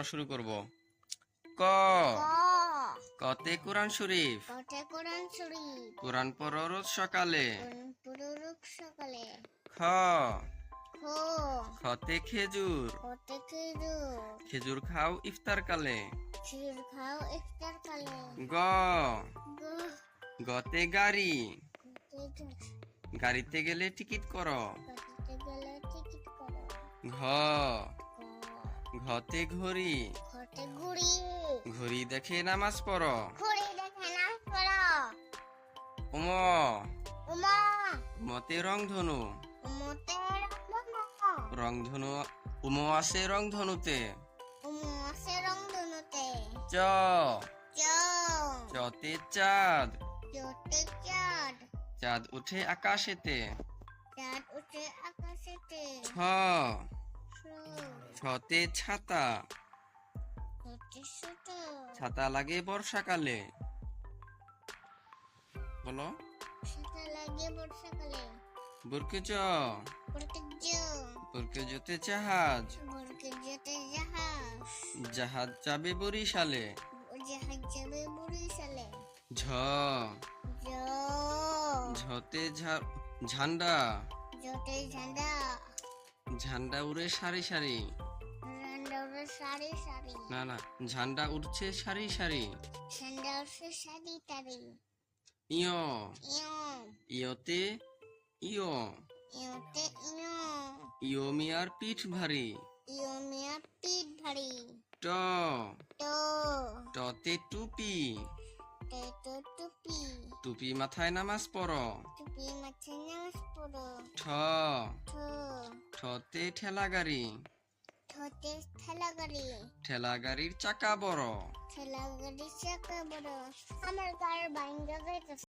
শুরু করব। ক ক কতে কোরআন শরীফ। কতে কোরআন শরীফ কোরআন পড়ো রোজ সকালে। কোরআন পড়ো রোজ সকালে। খ খ খতে খেজুর। কতে খেজুর খেজুর খাও ইফতার কালে। খেজুর খাও ইফতার কালে। গ গ গতে গাড়ি। কতে গাড়িতে গেলে টিকিট করো। গাড়িতে গেলে টিকিট করো। ঘ গ ঘতে ঘড়ি। ঘটে ঘুড়ি ঘড়ি দেখে নামাজ পড়ো। ঘুড়ি দেখে নাচ পড়ো। উম উমা মতে রংধনু। উমতে রংধনু উম আছে রংধনুতে। উমু আছে রংধনুতে। চ চ চতে চাঁদ। চতে চাঁদ চাঁদ উঠে আকাশেতে। চাঁদ উঠে আকাশেতে। ছ ছ ছতে ছাতা। ছতে ছোট ছাতা লাগে বর্ষাকালে। বলো। সেটা লাগে বর্ষাকালে। বুরকে জ বরকে বুরকে জতে জাহাজ। বরকে যেতে জাহাজ জাহাজ যাবে বরিশালে। জাহাজ যাবে বরিশালে। ঝ জ ঝতে ঝান্ডা। জতে ঝান্ডা ঝান্ডা উড়ে সারি সারি। রান্ডাউরে সারি সারি না না, ঝান্ডা উঠছে সারি সারি। ঝান্ডা উঠছে সারি তারি। ইয় ইয় ইয়তে ইয় ইয়তে ইয় ইয় মিয়ার পিঠ ভারী। ইয় মিয়া পিঠ ভারী। ট টো টতে টুপি। টেটো টুপি টুপি মাথায় নামাজ পড়ো। টুপি মাথায় নামাজ পড়ো। ঠ ঠো ঠতে ঠেলা গাড়ি। ঠোঁটে ঠেলা গাড়ি ঠেলা গাড়ির চাকা বড়। ঠেলা গাড়ি চাকা বড়। আমার গায়ের বাইঙ্গা যাইতেছে।